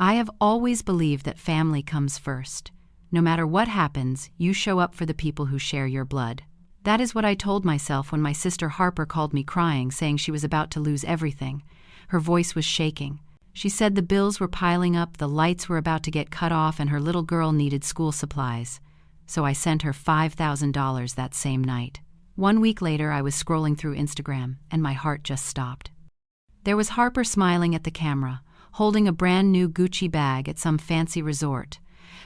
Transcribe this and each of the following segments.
I have always believed that family comes first. No matter what happens, you show up for the people who share your blood. That is what I told myself when my sister Harper called me crying, saying she was about to lose everything. Her voice was shaking. She said the bills were piling up, the lights were about to get cut off, and her little girl needed school supplies. So I sent her $5,000 that same night. 1 week later, I was scrolling through Instagram, and my heart just stopped. There was Harper smiling at the camera, holding a brand new Gucci bag at some fancy resort.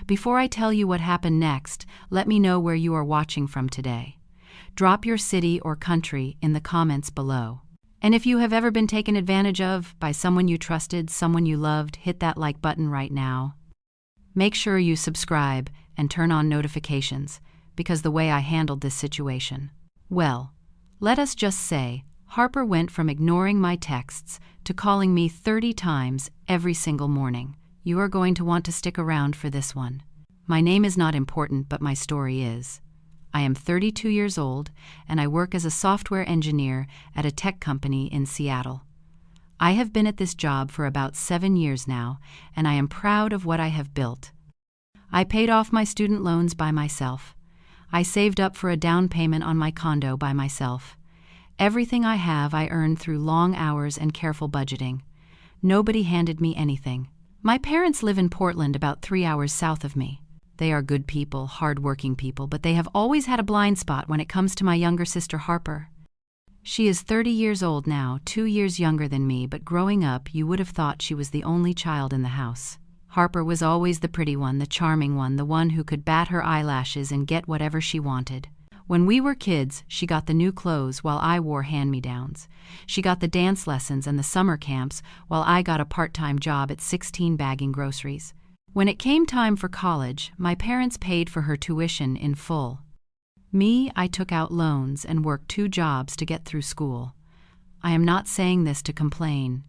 Before I tell you what happened next, let me know where you are watching from today. Drop your city or country in the comments below. And if you have ever been taken advantage of by someone you trusted, someone you loved, hit that like button right now. Make sure you subscribe and turn on notifications, because the way I handled this situation. Well, let us just say, Harper went from ignoring my texts to calling me 30 times every single morning. You are going to want to stick around for this one. My name is not important, but my story is. I am 32 years old, and I work as a software engineer at a tech company in Seattle. I have been at this job for about 7 years now, and I am proud of what I have built. I paid off my student loans by myself. I saved up for a down payment on my condo by myself. Everything I have I earned through long hours and careful budgeting. Nobody handed me anything. My parents live in Portland, about 3 hours south of me. They are good people, hard-working people, but they have always had a blind spot when it comes to my younger sister Harper. She is 30 years old now, 2 years younger than me, but growing up you would have thought she was the only child in the house. Harper was always the pretty one, the charming one, the one who could bat her eyelashes and get whatever she wanted. When we were kids, she got the new clothes while I wore hand-me-downs. She got the dance lessons and the summer camps while I got a part-time job at 16 bagging groceries. When it came time for college, my parents paid for her tuition in full. Me, I took out loans and worked 2 jobs to get through school. I am not saying this to complain.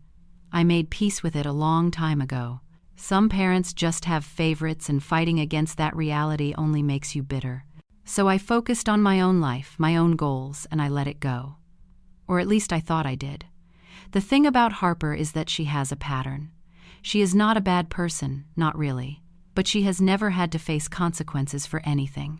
I made peace with it a long time ago. Some parents just have favorites, and fighting against that reality only makes you bitter. So I focused on my own life, my own goals, and I let it go. Or at least I thought I did. The thing about Harper is that she has a pattern. She is not a bad person, not really, but she has never had to face consequences for anything.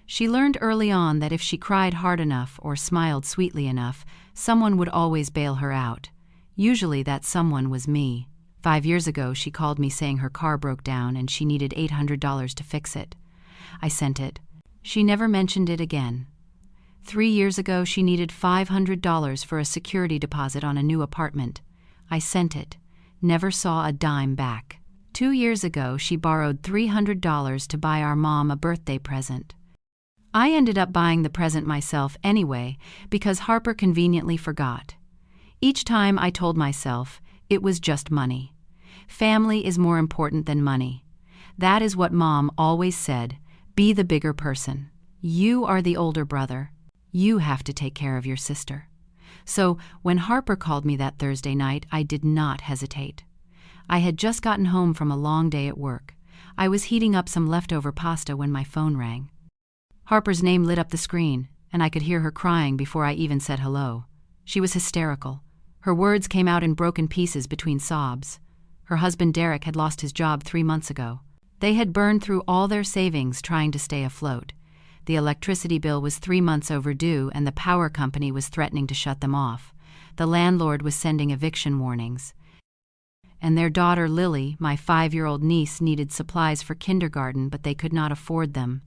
She learned early on that if she cried hard enough or smiled sweetly enough, someone would always bail her out. Usually that someone was me. 5 years ago, she called me saying her car broke down and she needed $800 to fix it. I sent it. She never mentioned it again. 3 years ago, she needed $500 for a security deposit on a new apartment. I sent it. Never saw a dime back. 2 years ago, she borrowed $300 to buy our mom a birthday present. I ended up buying the present myself anyway because Harper conveniently forgot. Each time I told myself it was just money. Family is more important than money. That is what Mom always said. Be the bigger person. You are the older brother. You have to take care of your sister. So when Harper called me that Thursday night, I did not hesitate. I had just gotten home from a long day at work. I was heating up some leftover pasta when my phone rang. Harper's name lit up the screen, and I could hear her crying before I even said hello. She was hysterical. Her words came out in broken pieces between sobs. Her husband Derek had lost his job 3 months ago. They had burned through all their savings trying to stay afloat. The electricity bill was 3 months overdue, and the power company was threatening to shut them off. The landlord was sending eviction warnings. And their daughter Lily, my 5-year-old niece, needed supplies for kindergarten, but they could not afford them.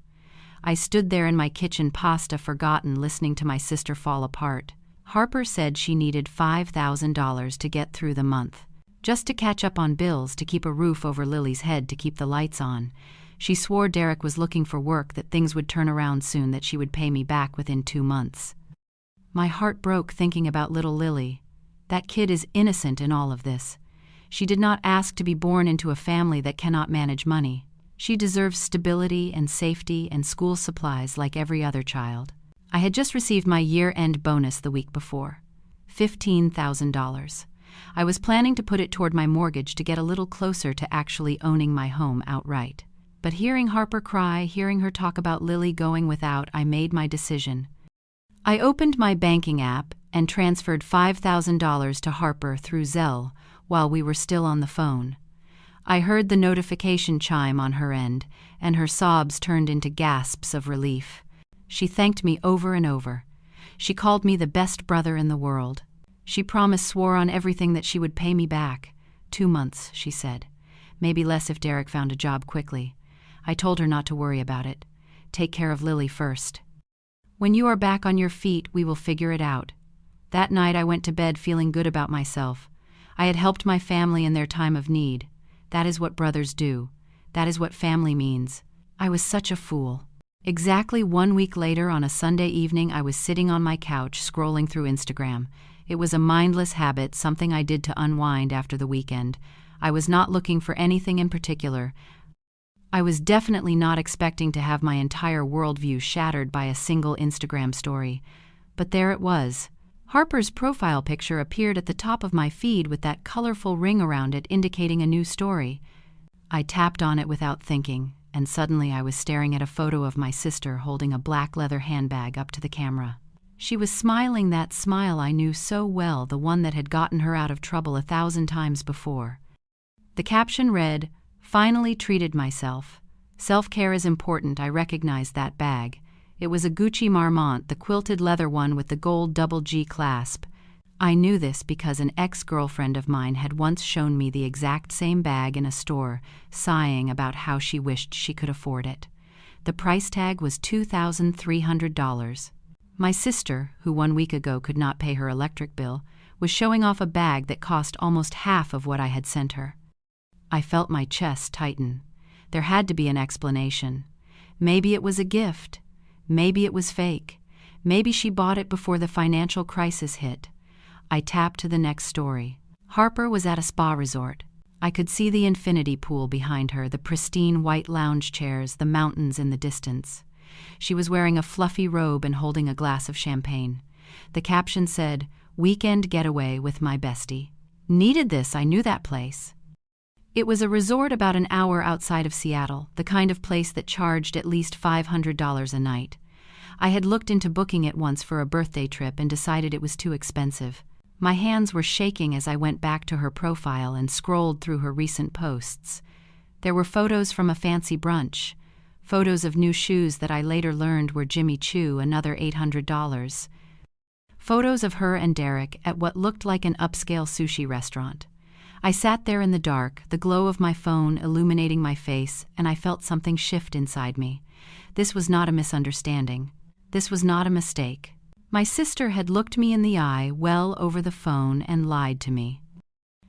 I stood there in my kitchen, pasta forgotten, listening to my sister fall apart. Harper said she needed $5,000 to get through the month, just to catch up on bills, to keep a roof over Lily's head, to keep the lights on. She swore Derek was looking for work, that things would turn around soon, that she would pay me back within 2 months. My heart broke thinking about little Lily. That kid is innocent in all of this. She did not ask to be born into a family that cannot manage money. She deserves stability and safety and school supplies like every other child. I had just received my year-end bonus the week before. $15,000. I was planning to put it toward my mortgage to get a little closer to actually owning my home outright. But hearing Harper cry, hearing her talk about Lily going without, I made my decision. I opened my banking app and transferred $5,000 to Harper through Zelle while we were still on the phone. I heard the notification chime on her end, and her sobs turned into gasps of relief. She thanked me over and over. She called me the best brother in the world. She swore on everything that she would pay me back. 2 months, she said. Maybe less if Derek found a job quickly. I told her not to worry about it. Take care of Lily first. When you are back on your feet, we will figure it out. That night I went to bed feeling good about myself. I had helped my family in their time of need. That is what brothers do. That is what family means. I was such a fool. Exactly 1 week later, on a Sunday evening, I was sitting on my couch scrolling through Instagram. It was a mindless habit, something I did to unwind after the weekend. I was not looking for anything in particular. I was definitely not expecting to have my entire worldview shattered by a single Instagram story. But there it was. Harper's profile picture appeared at the top of my feed with that colorful ring around it indicating a new story. I tapped on it without thinking, and suddenly I was staring at a photo of my sister holding a black leather handbag up to the camera. She was smiling that smile I knew so well, the one that had gotten her out of trouble 1,000 times before. The caption read, "Finally treated myself. Self-care is important, I recognized that bag." It was a Gucci Marmont, the quilted leather one with the gold double G clasp. I knew this because an ex-girlfriend of mine had once shown me the exact same bag in a store, sighing about how she wished she could afford it. The price tag was $2,300. My sister, who 1 week ago could not pay her electric bill, was showing off a bag that cost almost half of what I had sent her. I felt my chest tighten. There had to be an explanation. Maybe it was a gift. Maybe it was fake. Maybe she bought it before the financial crisis hit. I tapped to the next story. Harper was at a spa resort. I could see the infinity pool behind her, the pristine white lounge chairs, the mountains in the distance. She was wearing a fluffy robe and holding a glass of champagne. The caption said, "Weekend getaway with my bestie." Needed this, I knew that place. It was a resort about an hour outside of Seattle, the kind of place that charged at least $500 a night. I had looked into booking it once for a birthday trip and decided it was too expensive. My hands were shaking as I went back to her profile and scrolled through her recent posts. There were photos from a fancy brunch, photos of new shoes that I later learned were Jimmy Choo, another $800. Photos of her and Derek at what looked like an upscale sushi restaurant. I sat there in the dark, the glow of my phone illuminating my face, and I felt something shift inside me. This was not a misunderstanding. This was not a mistake. My sister had looked me in the eye well over the phone and lied to me.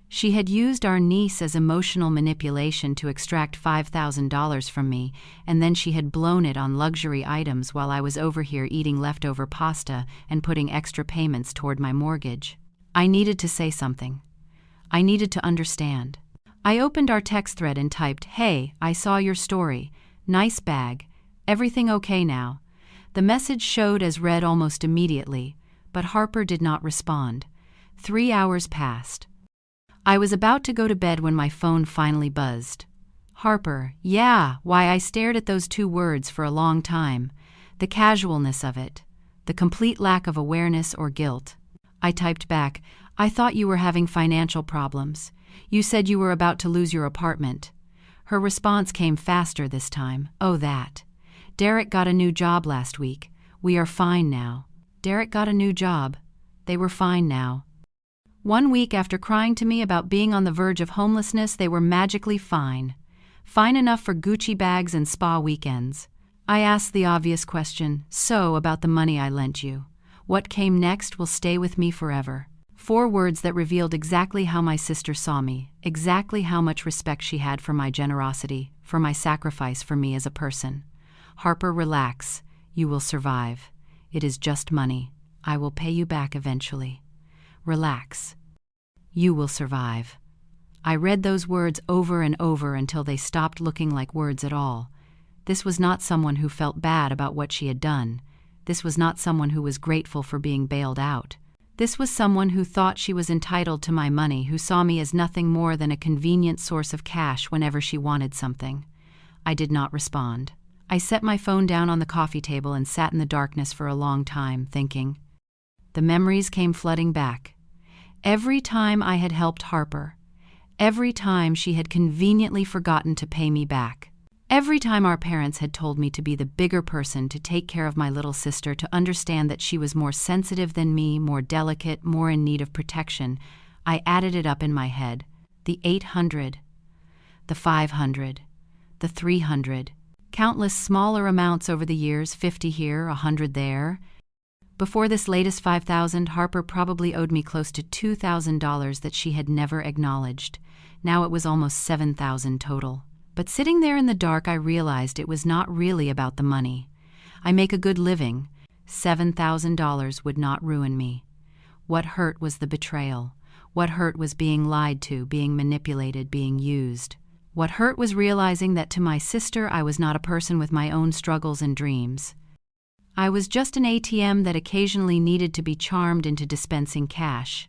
She had used our niece as emotional manipulation to extract $5,000 from me, and then she had blown it on luxury items while I was over here eating leftover pasta and putting extra payments toward my mortgage. I needed to say something. I needed to understand. I opened our text thread and typed, "Hey, I saw your story. Nice bag. Everything okay now?" The message showed as read almost immediately, but Harper did not respond. 3 hours passed. I was about to go to bed when my phone finally buzzed. Harper, yeah, why I stared at those 2 words for a long time. The casualness of it. The complete lack of awareness or guilt. I typed back, "I thought you were having financial problems. You said you were about to lose your apartment." Her response came faster this time. "Oh, that. Derek got a new job last week. We are fine now." Derek got a new job. They were fine now. 1 week after crying to me about being on the verge of homelessness, they were magically fine. Fine enough for Gucci bags and spa weekends. I asked the obvious question, "So, about the money I lent you. What came next will stay with me forever." 4 words that revealed exactly how my sister saw me, exactly how much respect she had for my generosity, for my sacrifice for me as a person. "Harper, relax. You will survive. It is just money. I will pay you back eventually. Relax. You will survive." I read those words over and over until they stopped looking like words at all. This was not someone who felt bad about what she had done. This was not someone who was grateful for being bailed out. This was someone who thought she was entitled to my money, who saw me as nothing more than a convenient source of cash whenever she wanted something. I did not respond. I set my phone down on the coffee table and sat in the darkness for a long time, thinking. The memories came flooding back. Every time I had helped Harper, Every time she had conveniently forgotten to pay me back. Every time our parents had told me to be the bigger person, to take care of my little sister, to understand that she was more sensitive than me, more delicate, more in need of protection, I added it up in my head. The 800, the 500, the 300, countless smaller amounts over the years, 50 here, 100 there. Before this latest 5,000, Harper probably owed me close to $2,000 that she had never acknowledged. Now it was almost 7,000 total. But sitting there in the dark, I realized it was not really about the money. I make a good living. $7,000 would not ruin me. What hurt was the betrayal. What hurt was being lied to, being manipulated, being used. What hurt was realizing that to my sister I was not a person with my own struggles and dreams. I was just an ATM that occasionally needed to be charmed into dispensing cash.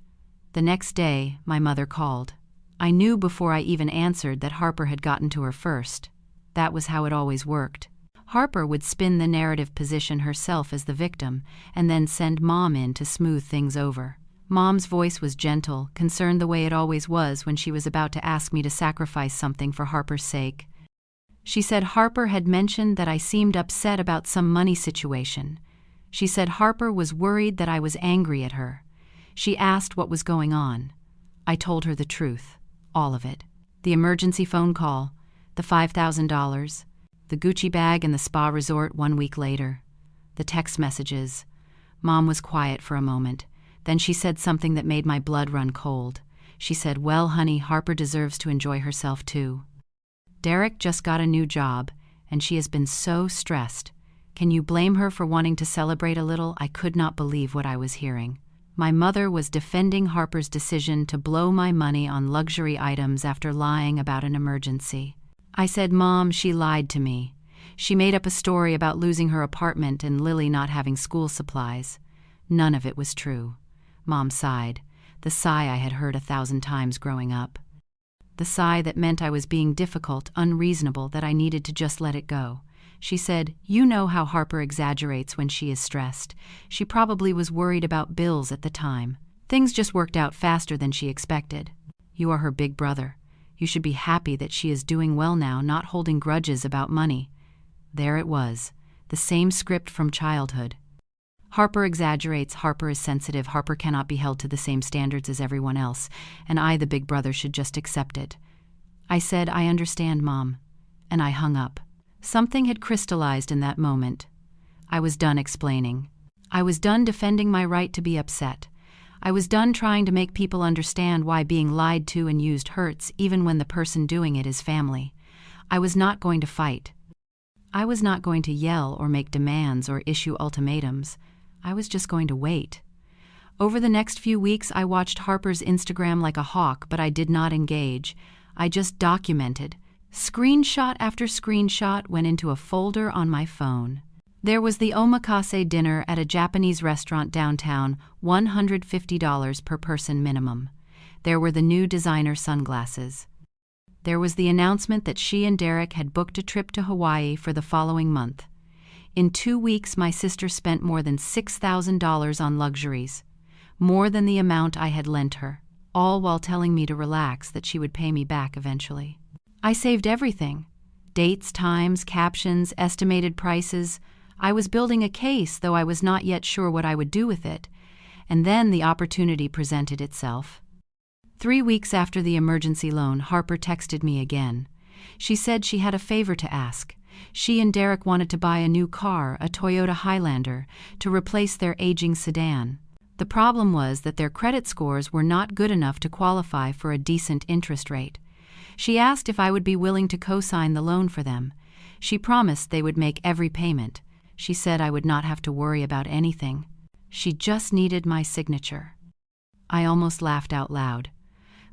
The next day, my mother called. I knew before I even answered that Harper had gotten to her first. That was how it always worked. Harper would spin the narrative, position herself as the victim, and then send Mom in to smooth things over. Mom's voice was gentle, concerned the way it always was when she was about to ask me to sacrifice something for Harper's sake. She said Harper had mentioned that I seemed upset about some money situation. She said Harper was worried that I was angry at her. She asked what was going on. I told her the truth. All of it. The emergency phone call, the $5,000, the Gucci bag and the spa resort 1 week later, the text messages. Mom was quiet for a moment. Then she said something that made my blood run cold. She said, "Well, honey, Harper deserves to enjoy herself too. Derek just got a new job, and she has been so stressed. Can you blame her for wanting to celebrate a little?" I could not believe what I was hearing. My mother was defending Harper's decision to blow my money on luxury items after lying about an emergency. I said, "Mom, she lied to me. She made up a story about losing her apartment and Lily not having school supplies. None of it was true." Mom sighed, the sigh I had heard 1,000 times growing up. The sigh that meant I was being difficult, unreasonable, that I needed to just let it go. She said, "You know how Harper exaggerates when she is stressed. She probably was worried about bills at the time. Things just worked out faster than she expected. You are her big brother. You should be happy that she is doing well now, not holding grudges about money." There it was, the same script from childhood. Harper exaggerates, Harper is sensitive, Harper cannot be held to the same standards as everyone else, and I, the big brother, should just accept it. I said, "I understand, Mom," and I hung up. Something had crystallized in that moment. I was done explaining. I was done defending my right to be upset. I was done trying to make people understand why being lied to and used hurts, even when the person doing it is family. I was not going to fight. I was not going to yell or make demands or issue ultimatums. I was just going to wait. Over the next few weeks, I watched Harper's Instagram like a hawk, but I did not engage. I just documented. Screenshot after screenshot went into a folder on my phone. There was the omakase dinner at a Japanese restaurant downtown, $150 per person minimum. There were the new designer sunglasses. There was the announcement that she and Derek had booked a trip to Hawaii for the following month. In 2 weeks, my sister spent more than $6,000 on luxuries, more than the amount I had lent her, all while telling me to relax, that she would pay me back eventually. I saved everything. Dates, times, captions, estimated prices. I was building a case, though I was not yet sure what I would do with it. And then the opportunity presented itself. 3 weeks after the emergency loan, Harper texted me again. She said she had a favor to ask. She and Derek wanted to buy a new car, a Toyota Highlander, to replace their aging sedan. The problem was that their credit scores were not good enough to qualify for a decent interest rate. She asked if I would be willing to co-sign the loan for them. She promised they would make every payment. She said I would not have to worry about anything. She just needed my signature. I almost laughed out loud.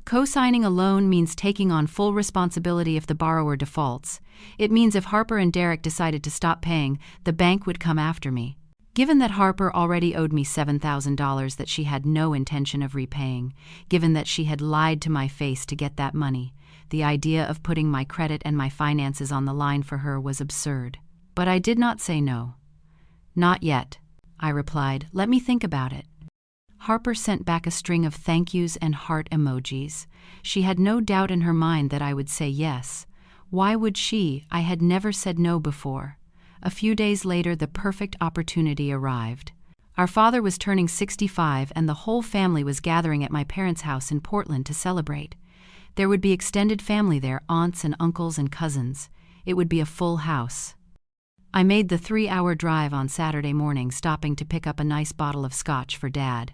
Co-signing a loan means taking on full responsibility if the borrower defaults. It means if Harper and Derek decided to stop paying, the bank would come after me. Given that Harper already owed me $7,000 that she had no intention of repaying, given that she had lied to my face to get that money, the idea of putting my credit and my finances on the line for her was absurd. But I did not say no. "Not yet," I replied. "Let me think about it." Harper sent back a string of thank yous and heart emojis. She had no doubt in her mind that I would say yes. Why would she? I had never said no before. A few days later, the perfect opportunity arrived. Our father was turning 65 and the whole family was gathering at my parents' house in Portland to celebrate. There would be extended family there, aunts and uncles and cousins. It would be a full house. I made the 3-hour drive on Saturday morning, stopping to pick up a nice bottle of scotch for Dad.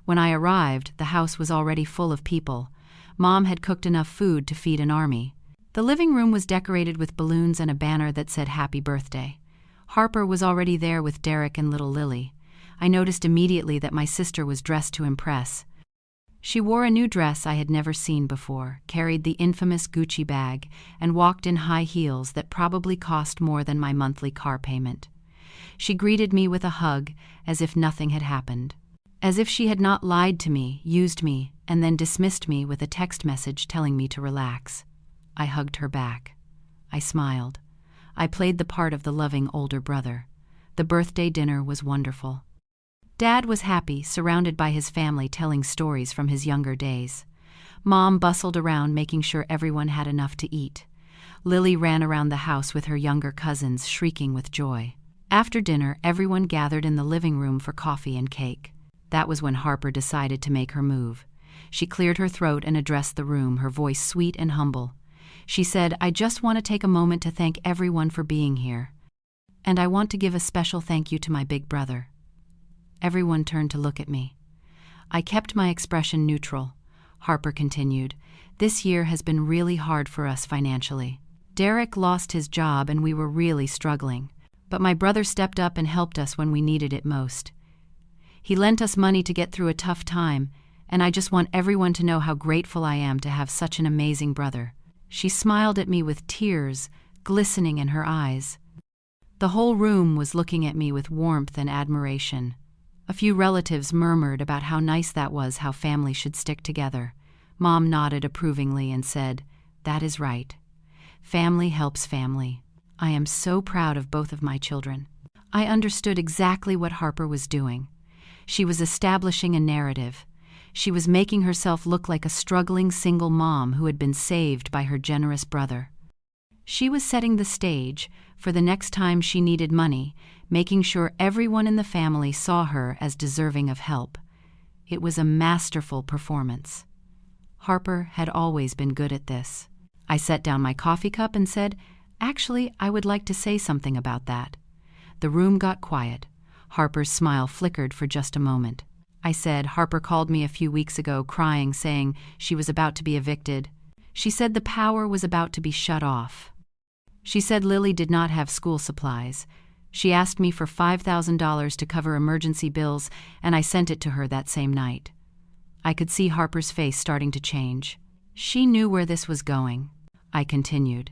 When I arrived, the house was already full of people. Mom had cooked enough food to feed an army. The living room was decorated with balloons and a banner that said Happy Birthday. Harper was already there with Derek and little Lily. I noticed immediately that my sister was dressed to impress. She wore a new dress I had never seen before, carried the infamous Gucci bag, and walked in high heels that probably cost more than my monthly car payment. She greeted me with a hug, as if nothing had happened. As if she had not lied to me, used me, and then dismissed me with a text message telling me to relax. I hugged her back. I smiled. I played the part of the loving older brother. The birthday dinner was wonderful. Dad was happy, surrounded by his family telling stories from his younger days. Mom bustled around making sure everyone had enough to eat. Lily ran around the house with her younger cousins, shrieking with joy. After dinner, everyone gathered in the living room for coffee and cake. That was when Harper decided to make her move. She cleared her throat and addressed the room, her voice sweet and humble. She said, "I just want to take a moment to thank everyone for being here. And I want to give a special thank you to my big brother." Everyone turned to look at me. I kept my expression neutral. Harper continued, "This year has been really hard for us financially. Derek lost his job and we were really struggling. But my brother stepped up and helped us when we needed it most. He lent us money to get through a tough time, and I just want everyone to know how grateful I am to have such an amazing brother." She smiled at me with tears glistening in her eyes. The whole room was looking at me with warmth and admiration. A few relatives murmured about how nice that was, how family should stick together. Mom nodded approvingly and said, "That is right. Family helps family. I am so proud of both of my children." I understood exactly what Harper was doing. She was establishing a narrative. She was making herself look like a struggling single mom who had been saved by her generous brother. She was setting the stage for the next time she needed money, making sure everyone in the family saw her as deserving of help. It was a masterful performance. Harper had always been good at this. I set down my coffee cup and said, "Actually, I would like to say something about that." The room got quiet. Harper's smile flickered for just a moment. I said, "Harper called me a few weeks ago crying, saying she was about to be evicted. She said the power was about to be shut off. She said Lily did not have school supplies. She asked me for $5,000 to cover emergency bills, and I sent it to her that same night." I could see Harper's face starting to change. She knew where this was going. I continued.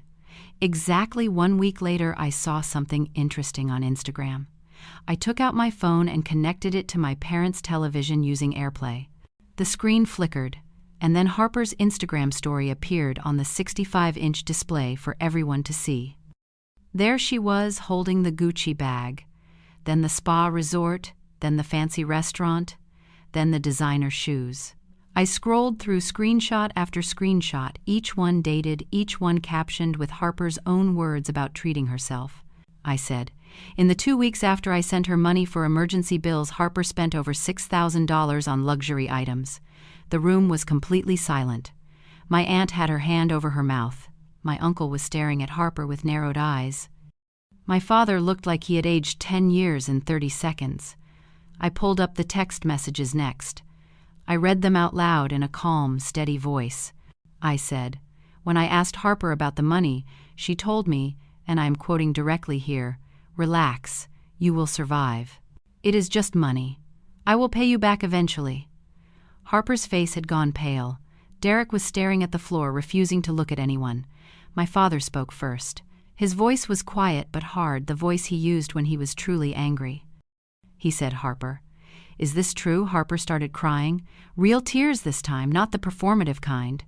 "Exactly 1 week later, I saw something interesting on Instagram. I took out my phone and connected it to my parents' television using AirPlay. The screen flickered, and then Harper's Instagram story appeared on the 65-inch display for everyone to see. There she was, holding the Gucci bag, then the spa resort, then the fancy restaurant, then the designer shoes. I scrolled through screenshot after screenshot, each one dated, each one captioned with Harper's own words about treating herself. I said, "In the 2 weeks after I sent her money for emergency bills, Harper spent over $6,000 on luxury items." The room was completely silent. My aunt had her hand over her mouth. My uncle was staring at Harper with narrowed eyes. My father looked like he had aged 10 years in 30 seconds. I pulled up the text messages next. I read them out loud in a calm, steady voice. I said, "When I asked Harper about the money, she told me, and I am quoting directly here, 'Relax, you will survive. It is just money. I will pay you back eventually.'" Harper's face had gone pale. Derek was staring at the floor, refusing to look at anyone. My father spoke first. His voice was quiet but hard, the voice he used when he was truly angry. He said, "Harper, is this true?" Harper started crying. Real tears this time, not the performative kind.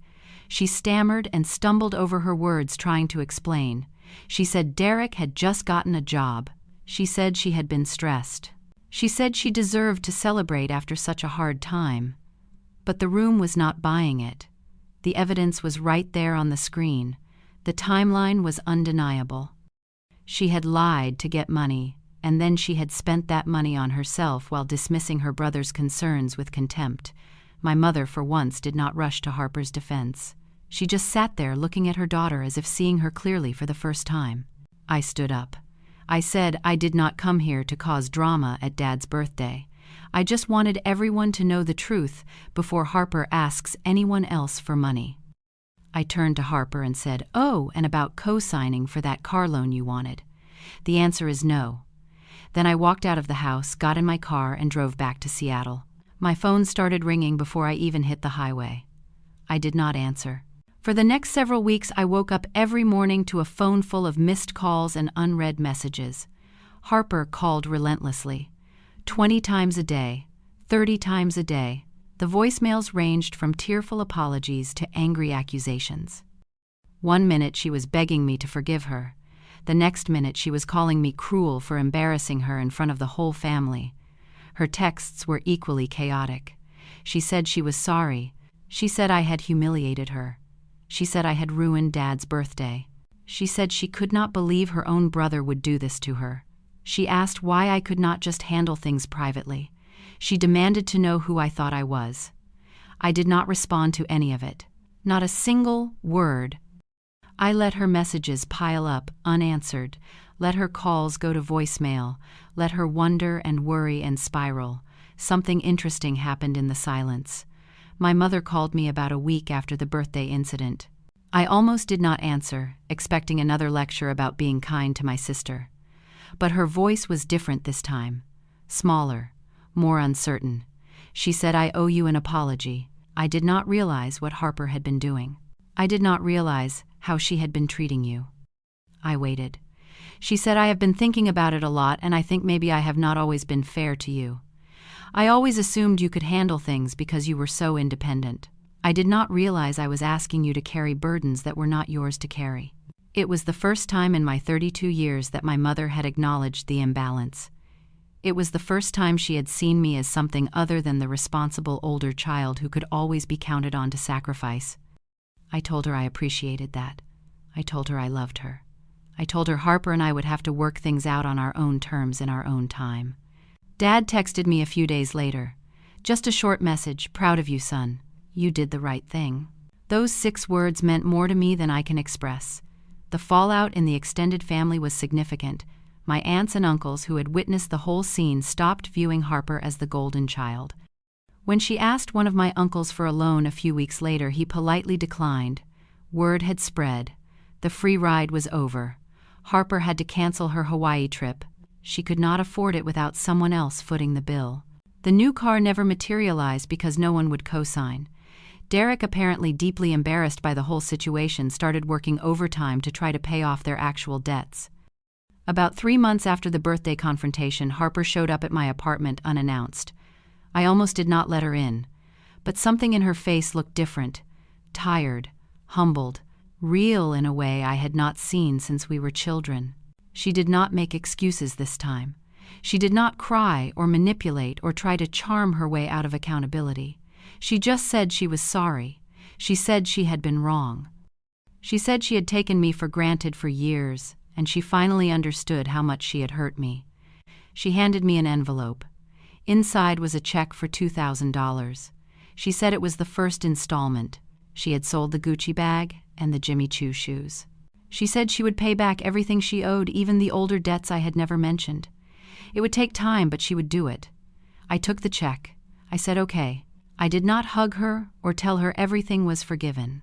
She stammered and stumbled over her words, trying to explain. She said Derek had just gotten a job. She said she had been stressed. She said she deserved to celebrate after such a hard time. But the room was not buying it. The evidence was right there on the screen. The timeline was undeniable. She had lied to get money, and then she had spent that money on herself while dismissing her brother's concerns with contempt. My mother, for once, did not rush to Harper's defense. She just sat there looking at her daughter as if seeing her clearly for the first time. I stood up. I said I did not come here to cause drama at Dad's birthday. I just wanted everyone to know the truth before Harper asks anyone else for money. I turned to Harper and said, "Oh, and about co-signing for that car loan you wanted. The answer is no." Then I walked out of the house, got in my car, and drove back to Seattle. My phone started ringing before I even hit the highway. I did not answer. For the next several weeks, I woke up every morning to a phone full of missed calls and unread messages. Harper called relentlessly. 20 times a day, 30 times a day. The voicemails ranged from tearful apologies to angry accusations. One minute she was begging me to forgive her. The next minute she was calling me cruel for embarrassing her in front of the whole family. Her texts were equally chaotic. She said she was sorry. She said I had humiliated her. She said I had ruined Dad's birthday. She said she could not believe her own brother would do this to her. She asked why I could not just handle things privately. She demanded to know who I thought I was. I did not respond to any of it. Not a single word. I let her messages pile up, unanswered, let her calls go to voicemail, let her wonder and worry and spiral. Something interesting happened in the silence. My mother called me about a week after the birthday incident. I almost did not answer, expecting another lecture about being kind to my sister. But her voice was different this time. Smaller, more uncertain. She said, "I owe you an apology." I did not realize what Harper had been doing. I did not realize how she had been treating you. I waited. She said, "I have been thinking about it a lot, and I think maybe I have not always been fair to you. I always assumed you could handle things because you were so independent. I did not realize I was asking you to carry burdens that were not yours to carry." It was the first time in my 32 years that my mother had acknowledged the imbalance. It was the first time she had seen me as something other than the responsible older child who could always be counted on to sacrifice. I told her I appreciated that. I told her I loved her. I told her Harper and I would have to work things out on our own terms in our own time. Dad texted me a few days later. Just a short message, "Proud of you, son. You did the right thing." Those 6 words meant more to me than I can express. The fallout in the extended family was significant. My aunts and uncles who had witnessed the whole scene stopped viewing Harper as the golden child. When she asked one of my uncles for a loan a few weeks later, he politely declined. Word had spread. The free ride was over. Harper had to cancel her Hawaii trip. She could not afford it without someone else footing the bill. The new car never materialized because no one would co-sign. Derek, apparently deeply embarrassed by the whole situation, started working overtime to try to pay off their actual debts. About 3 months after the birthday confrontation, Harper showed up at my apartment unannounced. I almost did not let her in, but something in her face looked different, tired, humbled, real in a way I had not seen since we were children. She did not make excuses this time. She did not cry or manipulate or try to charm her way out of accountability. She just said she was sorry. She said she had been wrong. She said she had taken me for granted for years, and she finally understood how much she had hurt me. She handed me an envelope. Inside was a check for $2,000. She said it was the first installment. She had sold the Gucci bag and the Jimmy Choo shoes. She said she would pay back everything she owed, even the older debts I had never mentioned. It would take time, but she would do it. I took the check. I said okay. I did not hug her or tell her everything was forgiven.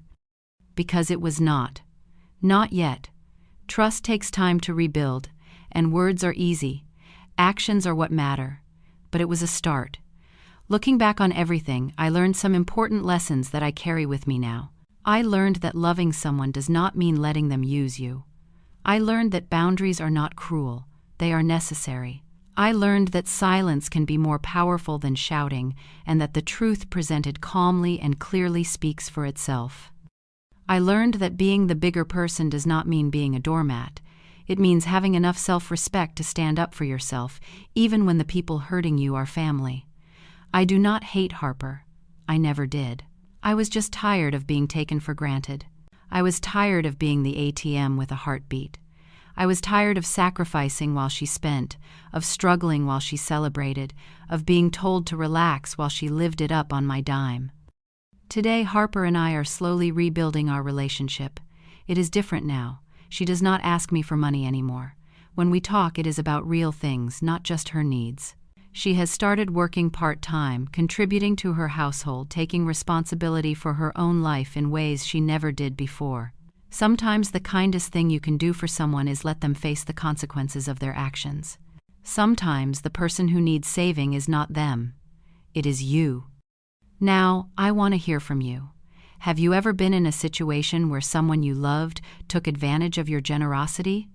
Because it was not. Not yet. Trust takes time to rebuild, and words are easy. Actions are what matter. But it was a start. Looking back on everything, I learned some important lessons that I carry with me now. I learned that loving someone does not mean letting them use you. I learned that boundaries are not cruel. They are necessary. I learned that silence can be more powerful than shouting, and that the truth presented calmly and clearly speaks for itself. I learned that being the bigger person does not mean being a doormat. It means having enough self-respect to stand up for yourself, even when the people hurting you are family. I do not hate Harper. I never did. I was just tired of being taken for granted. I was tired of being the ATM with a heartbeat. I was tired of sacrificing while she spent, of struggling while she celebrated, of being told to relax while she lived it up on my dime. Today, Harper and I are slowly rebuilding our relationship. It is different now. She does not ask me for money anymore. When we talk, it is about real things, not just her needs. She has started working part-time, contributing to her household, taking responsibility for her own life in ways she never did before. Sometimes the kindest thing you can do for someone is let them face the consequences of their actions. Sometimes the person who needs saving is not them. It is you. Now, I want to hear from you. Have you ever been in a situation where someone you loved took advantage of your generosity?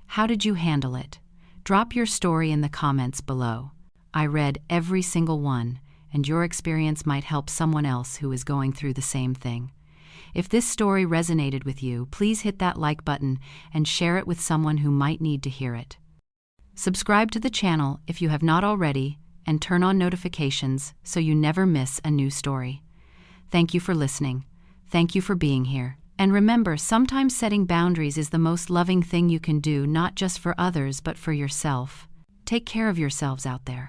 How did you handle it? Drop your story in the comments below. I read every single one, and your experience might help someone else who is going through the same thing. If this story resonated with you, please hit that like button and share it with someone who might need to hear it. Subscribe to the channel if you have not already, and turn on notifications so you never miss a new story. Thank you for listening. Thank you for being here. And remember, sometimes setting boundaries is the most loving thing you can do, not just for others but for yourself. Take care of yourselves out there.